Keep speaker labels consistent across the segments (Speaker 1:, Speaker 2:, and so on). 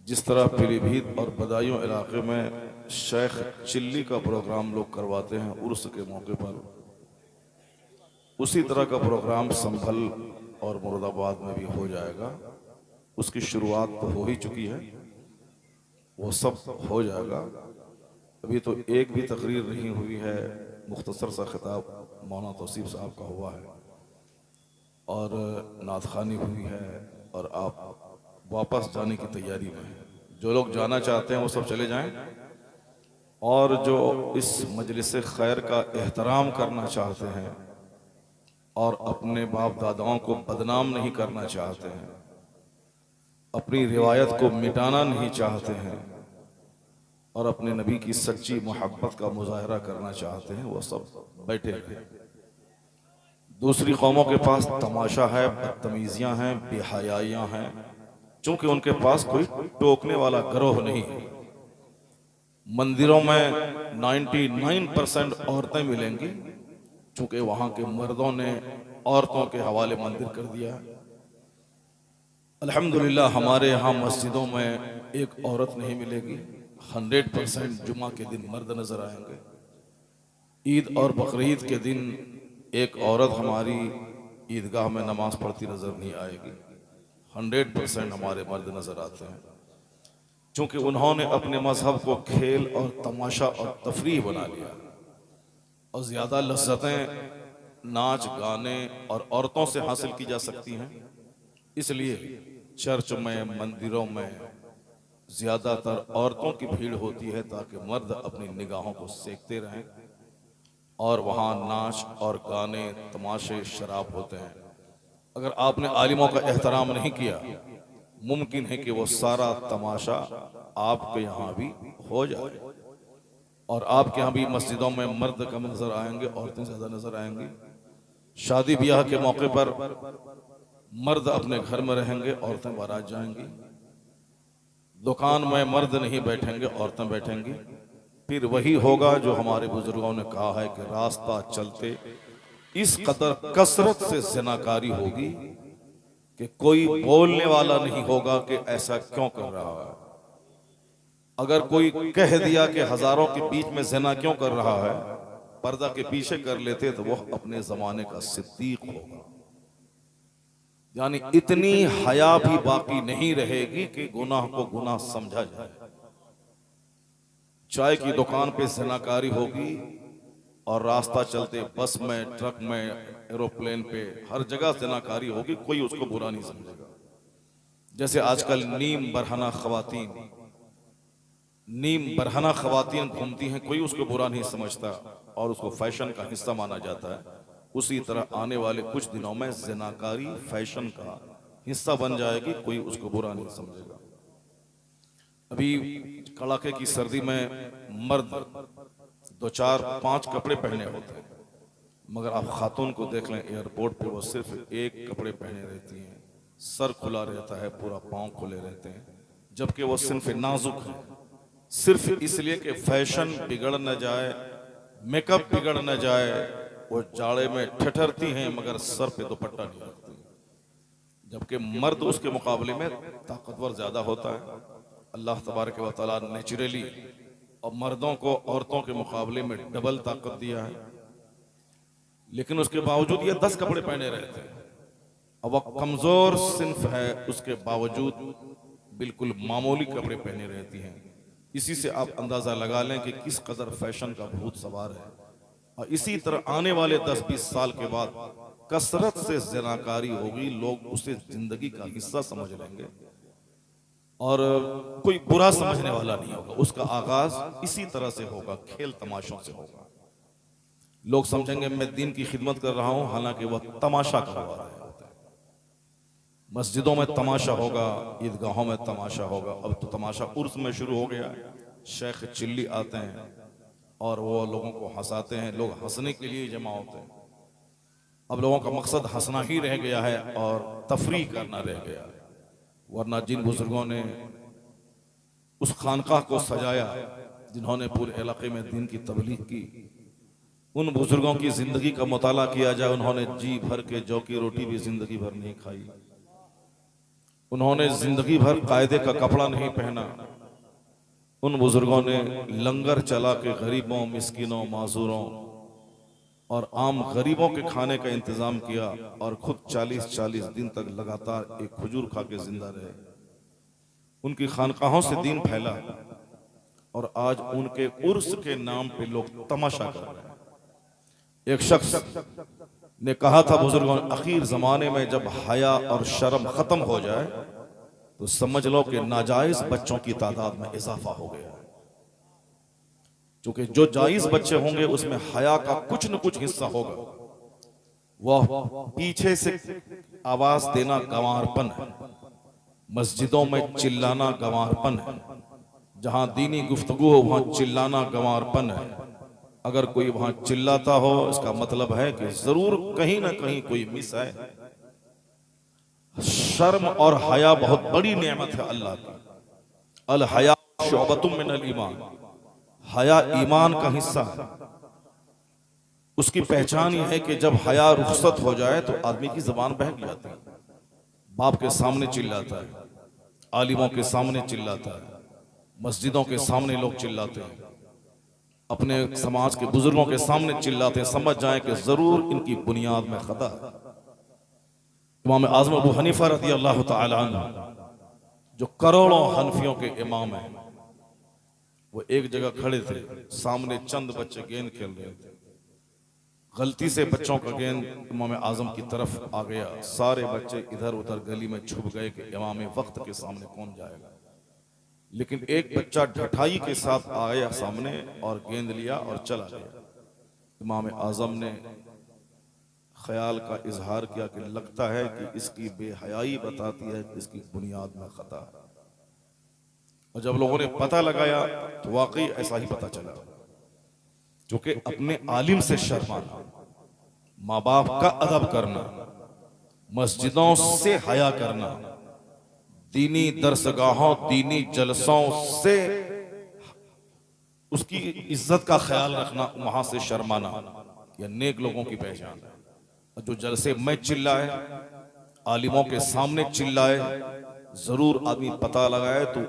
Speaker 1: जिस तरह पीलीभीत और बदायूं इलाके में शेख चिल्ली का प्रोग्राम लोग करवाते हैं उर्स के मौके पर, उसी तरह का प्रोग्राम संभल और मुरादाबाद में भी हो जाएगा। उसकी शुरुआत तो हो ही चुकी है, वो सब हो जाएगा। अभी तो एक भी तकरीर नहीं हुई है, मुख्तसर सा खिताब मौलाना तौसीफ साहब का हुआ है और नात खानी हुई है और आप वापस जाने की तैयारी में हैं। जो लोग जाना चाहते हैं वो सब चले जाएं, और जो इस मजलिस खैर का एहतराम करना चाहते हैं और अपने बाप दादाओं को बदनाम नहीं करना चाहते हैं, अपनी रिवायत को मिटाना नहीं चाहते हैं और अपने नबी की सच्ची मोहब्बत का मुजाहरा करना चाहते हैं, वो सब बैठे हैं। दूसरी कौमों के पास तमाशा है, बदतमीजियां हैं, बेहयाइयां हैं, चूंकि उनके पास कोई टोकने वाला गिरोह नहीं है। मंदिरों में 99% औरतें मिलेंगी, चूंकि वहां के मर्दों ने औरतों के हवाले मंदिर कर दिया है। अल्हम्दुलिल्लाह हमारे यहाँ मस्जिदों में एक औरत नहीं मिलेगी, 100% जुमा के दिन मर्द नजर आएंगे। ईद और बकरीद के दिन एक औरत हमारी ईदगाह में नमाज पढ़ती नजर नहीं आएगी, 100% हमारे मर्द नजर आते हैं, क्योंकि उन्होंने अपने मजहब को खेल और तमाशा और तफरीह बना लिया और ज्यादा लज्जतें नाच गाने और औरतों से हासिल की जा सकती हैं। इसलिए चर्च में, मंदिरों में ज्यादातर औरतों की भीड़ होती है ताकि मर्द अपनी निगाहों को सेकते रहें, और वहाँ नाच और गाने, तमाशे, शराब होते हैं। अगर आपने आलिमों का एहतराम नहीं किया, मुमकिन है कि वो सारा तमाशा आपके यहाँ भी हो जाए और आपके यहाँ भी मस्जिदों में मर्द कम नजर आएंगे, औरतें ज्यादा नजर आएंगी। शादी ब्याह के मौके पर मर्द अपने घर में रहेंगे, औरतें बारात जाएंगी। दुकान में मर्द नहीं बैठेंगे, औरतें बैठेंगी। फिर वही होगा जो हमारे बुजुर्गों ने कहा है कि रास्ता चलते इस कदर कसरत से ज़िनाकारी होगी कि कोई बोलने वाला नहीं होगा कि ऐसा क्यों कर रहा है। अगर कोई कह दिया कि हजारों के बीच में ज़िना क्यों कर रहा है, पर्दा के पीछे कर लेते तो वह अपने जमाने का सिद्दीक होगा। यानी इतनी हया भी बाकी नहीं रहेगी कि गुनाह को गुनाह समझा जाए। चाय की दुकान पे ज़िनाकारी होगी और रास्ता चलते बस में, ट्रक में, एरोप्लेन पे, हर जगह ज़िनाकारी होगी, कोई उसको बुरा नहीं समझेगा। जैसे आजकल नीम बरहना खवातीन घूमती हैं, कोई उसको बुरा नहीं समझता और उसको फैशन का हिस्सा माना जाता है। उसी तरह आने वाले कुछ दिनों में ज़िनाकारी फैशन का हिस्सा बन जाएगी, कोई उसको बुरा नहीं समझेगा। अभी कड़ाके की सर्दी में मर्द 2, 4, 5 कपड़े पहने होते हैं, मगर आप खातून को देख लें एयरपोर्ट पे, वो सिर्फ एक कपड़े पहने रहती हैं, सर खुला रहता है, पूरा पांव खुले रहते हैं, जबकि वो सिर्फ नाजुक है, सिर्फ इसलिए कि फैशन बिगड़ न जाए, मेकअप बिगड़ न जाए। वो जाड़े में ठठरती हैं मगर सर पे दुपट्टा नहीं रखती, जबकि मर्द उसके मुकाबले में ताकतवर ज्यादा होता है। अल्लाह तबारक व तआला नेचुरली और मर्दों को औरतों के मुकाबले में डबल ताकत दिया है, लेकिन उसके बावजूद ये 10 कपड़े पहने रहते हैं और वह कमजोर सिंफ है, उसके बावजूद बिल्कुल मामूली कपड़े पहने रहती हैं। इसी से आप अंदाजा लगा लें कि किस कदर फैशन का भूत सवार है। और इसी तरह आने वाले 10-20 साल के बाद कसरत से ज़िनाकारी होगी, लोग उसे जिंदगी का हिस्सा समझ लेंगे और कोई बुरा समझने वाला नहीं होगा। उसका आगाज इसी तरह से होगा, खेल तमाशों से होगा। लोग समझेंगे मैं दीन की खिदमत कर रहा हूं, हालांकि वह तमाशा करवा रहे होते हैं। मस्जिदों में तमाशा होगा, ईदगाहों में तमाशा होगा। अब तो तमाशा उर्स में शुरू हो गया है। शेख चिल्ली आते हैं और वो लोगों को हंसाते हैं, लोग हंसने के लिए जमा होते हैं। अब लोगों का मकसद हंसना ही रह गया है और तफरीह करना रह गया है। वरना जिन बुजुर्गों ने उस खानकाह को सजाया, जिन्होंने पूरे इलाके में दीन की तबलीग की, उन बुजुर्गों की जिंदगी का मुताला किया जाए, उन्होंने जी भर के जौ की रोटी भी जिंदगी भर नहीं खाई। उन्होंने जिंदगी भर कायदे का कपड़ा नहीं पहना। उन बुजुर्गों ने लंगर चला के गरीबों, मिस्किनों, माजूरों और आम गरीबों के खाने का इंतजाम किया और खुद 40-40 दिन तक लगातार एक खजूर खा के जिंदा रहे। उनकी खानकाहों से दीन फैला और आज उनके उर्स के नाम पे लोग तमाशा कर रहे हैं। एक शख्स ने कहा था बुजुर्गों ने, आखिर जमाने में जब हया और शर्म खत्म हो जाए तो समझ लो कि नाजायज बच्चों की तादाद में इजाफा हो गया है। क्योंकि जो जायज बच्चे होंगे उसमें हया का कुछ न कुछ हिस्सा होगा। वह पीछे से आवाज देना गंवारपन है, मस्जिदों में चिल्लाना गंवारपन है, जहां दीनी गुफ्तगू हो वहां चिल्लाना गंवारपन है। अगर कोई वहां चिल्लाता हो इसका मतलब है कि जरूर कहीं ना कहीं कोई मिस है। शर्म और हया बहुत बड़ी नेमत है अल्लाह की। अल हया शुअबतुम मिनल ईमान, हया ईमान का हिस्सा है। उसकी पहचान यह है कि जब हया रुखसत हो जाए तो आदमी की जबान बहक जाती है। बाप के सामने चिल्लाता है, आलिमों के सामने चिल्लाता है, मस्जिदों के सामने लोग चिल्लाते हैं, अपने समाज के बुजुर्गों के सामने चिल्लाते हैं। समझ जाएं कि जरूर इनकी बुनियाद में खता है। इमाम आज़म अबू हनीफा रज़ी अल्लाह तआला अन्हु, जो करोड़ों हनफियों के इमाम हैं, वो एक जगह खड़े थे। सामने चंद बच्चे गेंद खेल रहे थे। गलती से बच्चों का गेंद इमाम आज़म की तरफ आ गया। सारे बच्चे इधर उधर गली में छुप गए कि इमाम वक्त के सामने कौन जाएगा। लेकिन एक बच्चा ढठाई के साथ आया सामने और गेंद लिया और चला गया। इमाम आज़म ने ख्याल का इजहार किया कि लगता है कि इसकी बेहयाई बताती है कि इसकी बुनियाद में खता है। और जब लोगों ने पता लगाया तो वाकई ऐसा ही पता चला। क्योंकि अपने आलिम से शर्माना, माँ बाप का अदब करना, मस्जिदों से हया करना, दीनी दरसगाहों, दीनी जलसों से उसकी इज्जत का ख्याल रखना, वहां से शर्माना, यह नेक लोगों की पहचान है। जो जलसे में चिल्लाए, आलिमों के सामने चिल्लाए, जरूर आदमी पता लगाए तो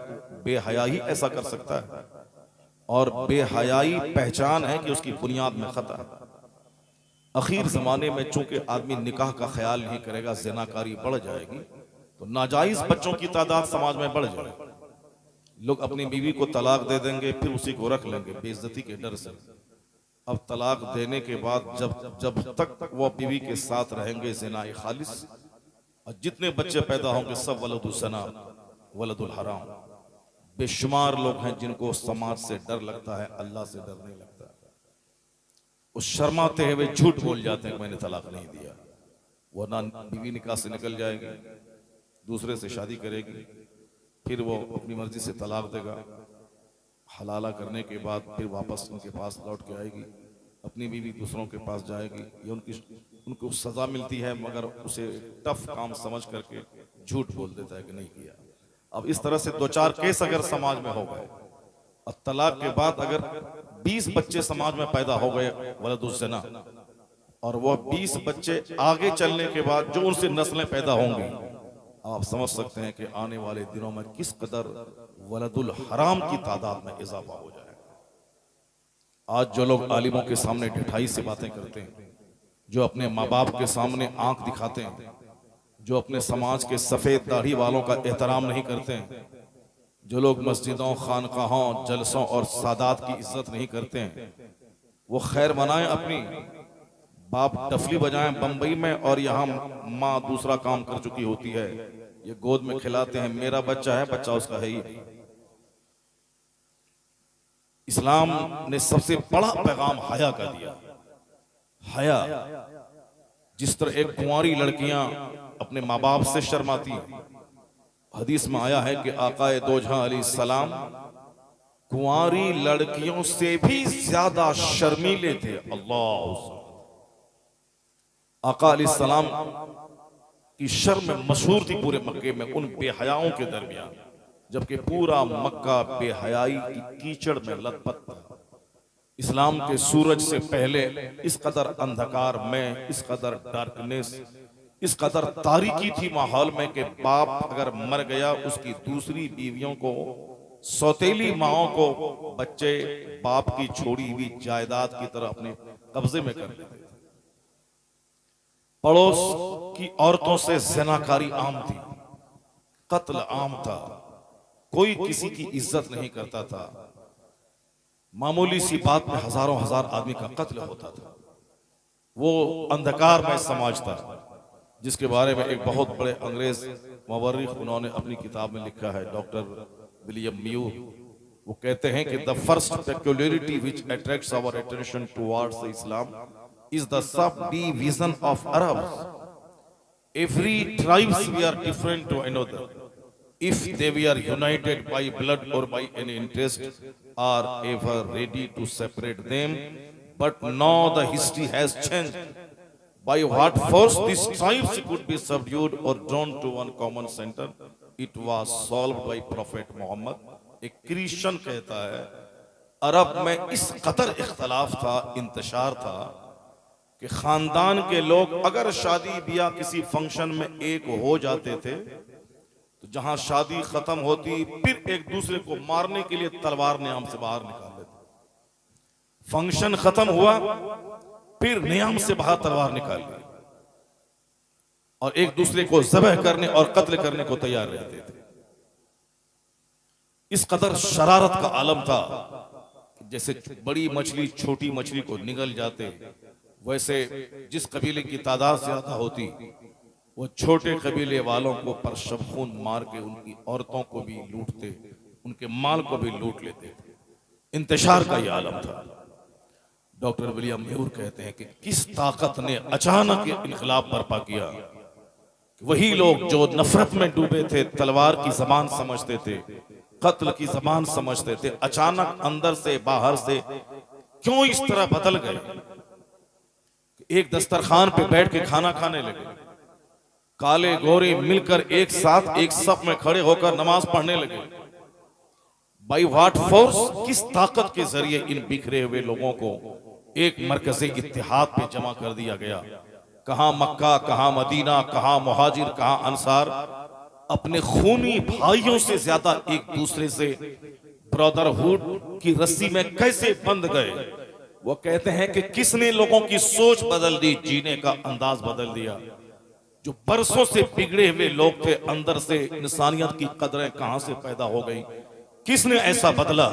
Speaker 1: बेहयाई ऐसा कर सकता है। और बेहयाई पहचान है कि उसकी बुनियाद में खता है। आखिर जमाने में चूंकि आदमी निकाह का ख्याल नहीं करेगा, ज़िनाकारी बढ़ जाएगी, तो नाजायज बच्चों की तादाद समाज में बढ़ जाएगी। लोग अपनी बीवी को तलाक दे देंगे, फिर उसी को रख लेंगे बेइज्जती के डर से। अब तलाक देने के बाद जब तक वो बीवी के साथ रहेंगे ज़िना-ए खालिस, और जितने बच्चे पैदा होंगे सब वलदुल ज़ना, वलदुल हराम। बेशुमार लोग हैं जिनको समाज से डर लगता है, अल्लाह से डर नहीं लगता। वो शर्माते हुए झूठ बोल जाते हैं मैंने तलाक नहीं दिया, वरना बीवी निकाह से निकल जाएगी, दूसरे से शादी करेगी, फिर वो अपनी मर्जी से तलाक देगा। हलाला करने के बाद फिर वापस उनके पास लौट के आएगी, अपनी बीवी दूसरों के पास जाएगी। ये उनको सजा मिलती है, मगर उसे टफ काम समझ करके झूठ बोल देता है कि नहीं किया। अब इस तरह से 2-4 केस अगर समाज में हो गए, और तलाक के बाद अगर 20 बच्चे समाज में पैदा हो गए वलदुल ज़ना, और वह 20 बच्चे आगे चलने के बाद जो उनसे नस्लें पैदा होंगी, आप समझ सकते हैं कि आने वाले दिनों में किस कदर वलदुल हराम की तादाद में इजाफा हो जाएगा। आज जो लोग आलिमों के सामने ढिठाई से बातें करते हैं, जो अपने माँ बाप के सामने आंख दिखाते हैं, जो अपने समाज के सफेद दाढ़ी वालों का एहतराम नहीं करते हैं, जो लोग मस्जिदों, खानकाहों, जलसों और सादात की इज्जत नहीं करते हैं, वो खैर मनाएं अपनी। बाप डफली बजाएं बंबई में और यहाँ माँ दूसरा काम कर चुकी होती है, ये गोद में खिलाते हैं, मेरा बच्चा है, बच्चा उसका है ही। इस्लाम ने सबसे बड़ा पैगाम हया का दिया। हया, जिस तरह एक कुंवारी लड़कियां अपने माँ बाप से शर्माती हैं, हदीस में आया है कि आकाए दो जहां अलैहिस्सलाम कुंवारी लड़कियों से भी ज्यादा शर्मीले थे। अल्लाह, आका अलैहिस्सलाम की शर्म मशहूर थी पूरे मक्के में उन बेहयाओं के दरमियान, जबकि पूरा मक्का बेहयाई की कीचड़ में लथपथ था। इस्लाम के सूरज से पहले इस कदर अंधकार में, इस कदर डार्कनेस इस कदर तारीकी थी माहौल में कि बाप अगर मर गया उसकी दूसरी बीवियों को, सौतेली माओं को बच्चे बाप की छोड़ी हुई जायदाद की तरह अपने कब्जे में कर लेते थे। पड़ोस की औरतों से ज़िनाकारी आम थी, कत्ल आम था, कोई किसी की इज्जत नहीं करता था। मामूली सी बात में हजारों हजार आदमी का कत्ल होता था। वो अंधकार में समाज था जिसके बारे में एक बहुत बड़े अंग्रेज मुवर्रिख उन्होंने अपनी किताब में लिखा है, डॉक्टर विलियम म्यूर। वो कहते हैं कि the first peculiarity which attracts our attention towards the Islam is the subdivision of Arabs. Every tribes we are different to another if they were united by blood or by any interest are ever ready to separate them, but now the history has changed. By what force these tribes could be subdued or drawn to one common center, it was solved by Prophet Muhammad. एक Christian कहता है अरब में इस कदर इख्तलाफ था, इंतशार था कि खानदान के लोग अगर शादी ब्याह किसी फंक्शन में एक हो जाते थे तो जहां शादी खत्म होती फिर एक दूसरे को मारने के लिए तलवार नियाम से बाहर निकाल लेते। फंक्शन खत्म हुआ फिर नियाम से बाहर तलवार निकाल ली और एक दूसरे को ज़बह करने और कत्ल करने को तैयार रहते थे। इस कदर शरारत का आलम था, जैसे बड़ी मछली छोटी मछली को निगल जाते, वैसे जिस कबीले की तादाद ज्यादा होती वो छोटे कबीले वालों को परशबखून मार के उनकी औरतों को भी लूटते, उनके माल को भी लूट लेते थे। इंतशार का यह आलम था। डॉक्टर विलियम म्यूर कहते हैं कि किस ताकत ने अचानक इनकलाब बर्पा किया। वही लोग जो नफरत में डूबे थे, तलवार की जबान समझते थे, कत्ल की जबान समझते थे, अचानक अंदर से बाहर से क्यों इस तरह बदल गए। एक दस्तरखान पे बैठ के खाना खाने लगे, काले गोरे मिलकर एक साथ एक सफ में खड़े होकर नमाज पढ़ने लगे। बाई व्हाट फोर्स, किस ताकत के जरिए इन बिखरे हुए लोगों को एक मरकज़े इत्तिहाद पे जमा कर दिया गया। कहां मक्का, कहां मदीना, कहां मुहाजिर, कहां अंसार अपने खूनी भाइयों से ज्यादा एक दूसरे से ब्रदरहुड की रस्सी में कैसे बंध गए। वो कहते हैं कि किसने लोगों की सोच बदल दी, जीने का अंदाज बदल दिया। जो बरसों से बिगड़े हुए लोग थे, अंदर से इंसानियत की कदरें कहां से पैदा हो गई, किसने ऐसा बदला।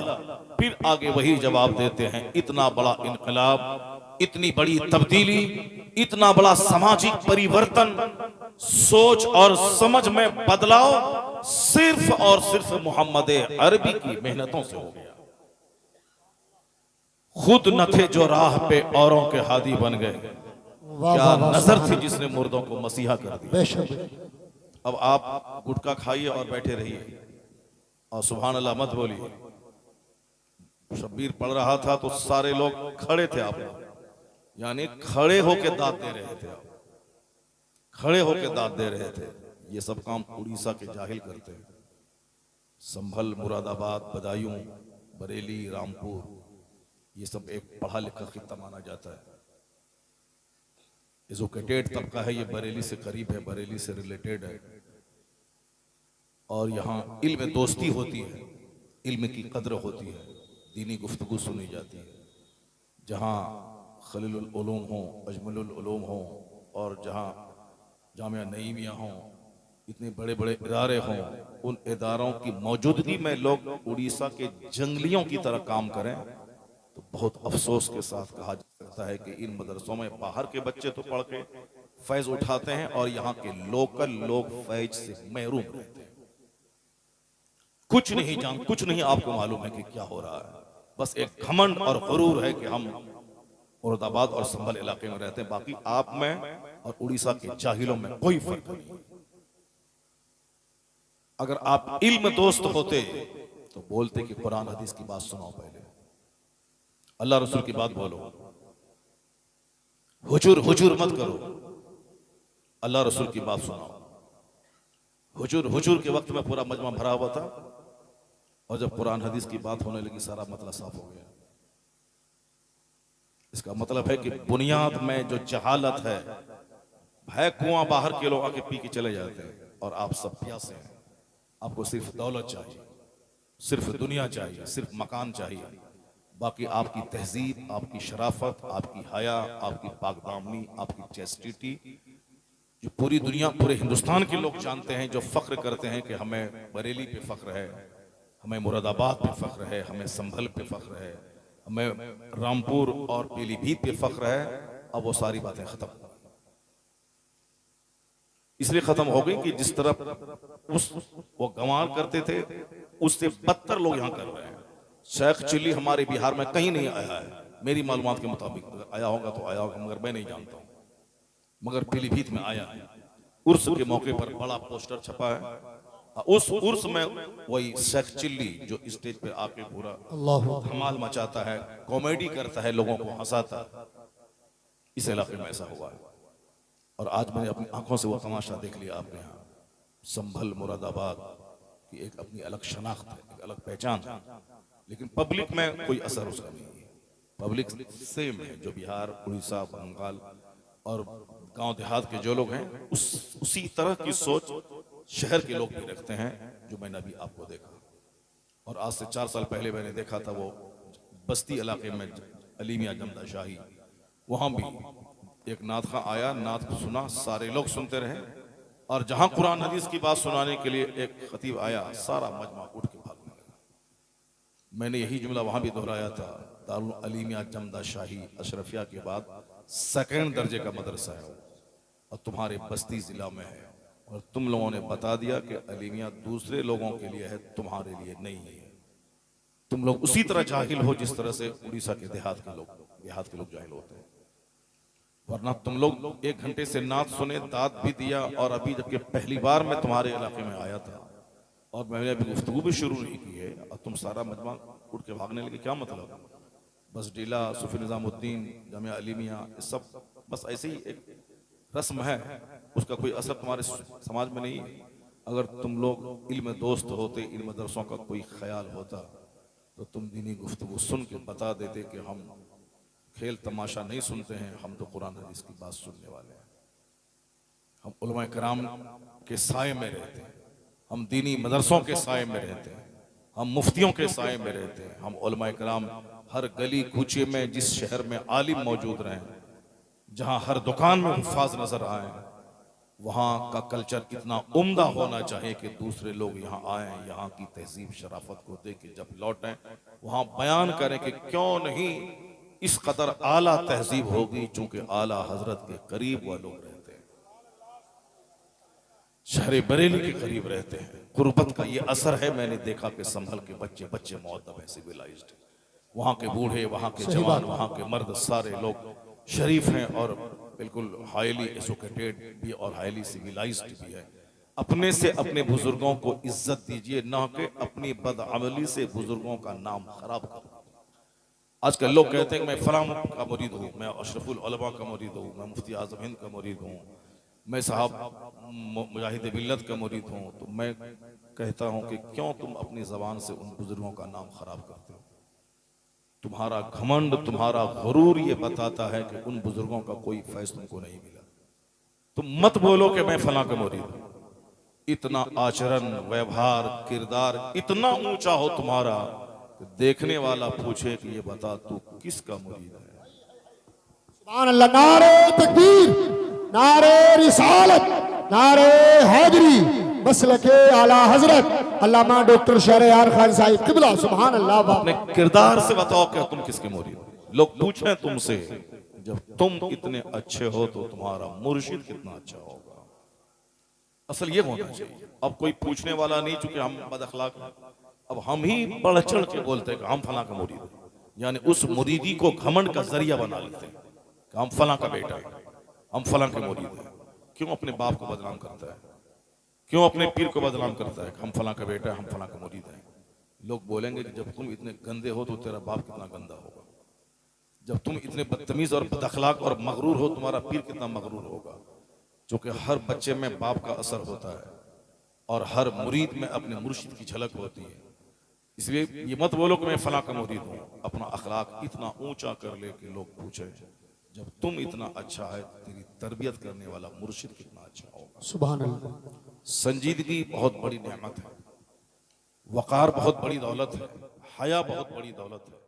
Speaker 1: फिर आगे वही जवाब देते हैं, इतना बड़ा इनकलाब, इतनी बड़ी तब्दीली, इतना बड़ा सामाजिक परिवर्तन, सोच और समझ में बदलाव सिर्फ और सिर्फ मोहम्मद अरबी की मेहनतों से हो गया। खुद न थे जो राह पे औरों के हादी बन गए, क्या नजर थी जिसने मुर्दों को मसीहा कर दिया। अब आप गुटखा खाइए और बैठे रहिए और सुभान अल्लाह मत बोलिए। शब्बीर पढ़ रहा था तो सारे लोग खड़े थे, आप यानी खड़े होके दाद दे रहे थे, आप खड़े होके दाद दे रहे थे। ये सब काम उड़ीसा के जाहिल करते हैं। संभल, मुरादाबाद, बदायूं, बरेली, रामपुर, ये सब एक पढ़ा लिखा खित्ता माना जाता है। एजुकेटेड तबका है, ये बरेली से करीब है, बरेली से रिलेटेड है। और यहाँ इल्म दोस्ती होती है, इल्म की कद्र होती है, दीनी गुफ्तगू सुनी जाती है। जहाँ खलीलुल उलूम हो, अजमलुल उलूम हो और जहाँ जामिया नईमिया हो, इतने बड़े बड़े इदारे हों, उन इदारों की मौजूदगी में लोग उड़ीसा के जंगलियों की तरह काम करें तो बहुत अफसोस के साथ कहा जा सकता है कि इन मदरसों में बाहर के बच्चे तो पढ़ के फैज उठाते हैं और यहाँ के लोकल लोग फैज से महरूम रहते हैं। कुछ नहीं आपको मालूम है कि क्या हो रहा है। बस एक घमंड और गुरूर है कि हम मुरादाबाद और संभल इलाके में रहते हैं, बाकी आप में और उड़ीसा के जाहिलों में कोई फर्क नहीं। अगर आप इल्म दोस्त होते तो बोलते कि कुरान हदीस की बात सुनाओ, पहले अल्लाह रसूल की बात बोलो, हुजूर हुजूर मत करो, अल्लाह रसूल की बात सुनाओ। हुजूर के वक्त में पूरा मजमा भरा हुआ था और जब कुरान हदीस की बात होने लगी सारा मतलब साफ हो गया। इसका मतलब है कि बुनियाद में जो जहालत है है कुआं, बाहर के लोग आके पी के चले जाते हैं और आप सब प्यासे हैं। आपको सिर्फ दौलत चाहिए, सिर्फ दुनिया चाहिए, सिर्फ मकान चाहिए। बाकी आपकी तहजीब, आपकी शराफत, आपकी हया, आपकी पाकदामनी, आपकी चेस्टिटी, जो पूरी दुनिया, पूरे हिंदुस्तान के लोग जानते हैं, जो फख्र करते हैं कि हमें बरेली पे फख्र है, हमें मुरादाबाद पे फख्र है, हमें संभल पे फख्र है, हमें रामपुर और पीलीभीत पे फख्र है। अब वो सारी बातें खत्म, इसलिए खत्म हो गई कि जिस तरफ वो गंवार करते थे उससे बदतर लोग यहां कर रहे हैं। शेख चिल्ली हमारे बिहार में कहीं नहीं आया है मेरी मालूमात के मुताबिक, आया होगा तो आया होगा मगर मैं नहीं जानता हूं। मगर पीलीभीत में आया है, उर्स के मौके पर बड़ा पोस्टर छपा है। उस उर्स में वही शेख चिल्ली जो स्टेज पे आके पूरा धमाल मचाता है, कॉमेडी करता है, लोगों को हंसाता है। इस इलाके में ऐसा हुआ है और आज मैंने अपनी आंखों से वो तमाशा देख लिया। आपके यहाँ संभल, मुरादाबाद की एक अपनी अलग शनाख्त है, एक अलग पहचान है, लेकिन पब्लिक में कोई असर उसका नहीं है। पब्लिक सेम है, जो बिहार, उड़ीसा, बंगाल और गांव देहात के जो लोग हैं, उसी तरह की सोच शहर के लोग भी रखते हैं, जो मैंने अभी आपको देखा। और आज से 4 साल पहले मैंने देखा था वो बस्ती इलाके में अली मियां जमदा शाही, वहां भी एक नात खां आया, नात सुना, सारे लोग सुनते रहे। और जहां कुरान हदीस की बात सुनाने के लिए एक खतीब आया, सारा मजमा उठ के भागने लगा। मैंने यही जुमला वहां भी दोहराया था, दारुल अली मियां जमदा शाही अशरफिया के बाद 2nd दर्जे का मदरसा है और तुम्हारे बस्ती जिला में है, और तुम लोगों ने बता दिया कि अली मियां दूसरे लोगों के लिए है, तुम्हारे लिए नहीं है। तुम लोग उसी तरह जाहिल हो जिस तरह से उड़ीसा के देहात के लोग जाहिल होते हैं। वरना तुम लोग 1 घंटे से नात सुने, दाद भी दिया, और अभी जबकि पहली बार मैं तुम्हारे इलाके में आया था और मैंने अभी गुफ्तगू भी शुरू नहीं की है और तुम सारा मजमा उठ के भागने लगे। क्या मतलब? बस डीला, सूफी निजामुद्दीन, जामिया अली मियां, ये सब बस ऐसे ही एक रस्म है, उसका कोई असर तुम्हारे समाज में नहीं है। अगर तुम लोग इल्म दोस्त होते, इल्म दरसों का कोई ख्याल होता, तो तुम दीनी गुफ्तगू सुन के बता देते कि हम खेल तमाशा नहीं सुनते हैं, हम तो कुरान हदीस की बात सुनने वाले हैं। हम उलमा कराम के साए में रहते हैं, हम दीनी मदरसों के साए में रहते हैं, हम मुफ्तियों के साए में रहते हैं। हम उलमा कराम हर गली कूचे में, जिस शहर में आलिम मौजूद रहे, जहां हर दुकान में हुफ्फाज नजर आए, वहां का कल्चर इतना उम्दा होना चाहिए कि दूसरे लोग यहाँ आए, यहाँ की तहजीब शराफत को देख के जब लौटें, वहां बयान करें कि क्यों नहीं इस कदर आला तहजीब होगी, चूंकि आला हजरत के करीब वह लोग रहते हैं, शहर बरेली के करीब रहते हैं। कुर्बत का ये असर है। मैंने देखा कि संभल के बच्चे मुअद्दब है, सिविलाइज्ड, वहां के बूढ़े, वहां के जवान, वहां के मर्द, सारे लोग शरीफ हैं और बिल्कुल हाईली एजुकेटेड भी और हाईली सिविलाइज्ड भी है। अपने से अपने बुजुर्गों को इज्जत दीजिए, ना कि अपनी बदअमली से बुजुर्गों का नाम खराब करो। आजकल लोग कहते हैं कि मैं फलां का मुरीद हूँ, मैं अशरफुल उलमा का मुरीद हूँ, मैं मुफ्ती आजम हिंद का मुरीद हूँ, मैं साहब मुजाहिद मिल्लत का मुरीद हूँ। तो मैं कहता हूँ कि क्यों तुम अपनी जबान से उन बुजुर्गों का नाम खराब करते हो? तुम्हारा घमंड, तुम्हारा गुरूर ये बताता है कि उन बुजुर्गों का कोई फैज तुमको नहीं मिला। तुम मत बोलो कि मैं फलां का मुरीद हूँ। इतना आचरण, व्यवहार, किरदार इतना ऊंचा हो तुम्हारा, देखने वाला पूछे कि ये बता तू किसका मुरीद है।
Speaker 2: सुभान अल्लाह। नारे तकबीर, नारे रिसालत, नारे हैदरी, मसलके आला हजरत अल्लामा डॉक्टर शहरयार खान साहिब किबला। सुभान अल्लाह।
Speaker 1: अपने किरदार से बताओ कि तुम किसके मुरीद हो। लोग पूछें तुमसे, जब तुम इतने अच्छे हो तो तुम्हारा मुर्शिद कितना अच्छा होगा। असल ये होना चाहिए। अब कोई पूछने वाला नहीं, चूंकि हम बदअखलाक हैं, अब हम ही बढ़ चढ़ के बोलते हैं कि हम फलां का मुरीद हैं, यानी उस मुरीदी को घमंड का जरिया बना लेते हैं कि हम फलां का बेटा है, हम फलां के मुरीद हैं। क्यों अपने बाप को बदनाम करता है? क्यों अपने पीर को बदनाम करता है कि हम फलां का बेटा है, हम फलां का मुरीद हैं? लोग बोलेंगे कि जब तुम इतने गंदे हो तो तेरा बाप कितना गंदा होगा, जब तुम इतने बदतमीज और बदअखलाक और मगरूर हो तुम्हारा पीर कितना मगरूर होगा। क्योंकि हर बच्चे में बाप का असर होता है और हर मुरीद में अपने मुर्शिद की झलक होती है। इसलिए ये मत बोलो कि मैं फलां का मुरीद हूँ। अपना अखलाक इतना ऊंचा कर ले कि लोग पूछे, जब तुम इतना अच्छा है तेरी तरबियत करने वाला मुर्शिद कितना अच्छा होगा।
Speaker 2: सुभान अल्लाह।
Speaker 1: संजीदगी बहुत बड़ी नेमत है, वक़ार बहुत बड़ी दौलत है, हया बहुत बड़ी दौलत है।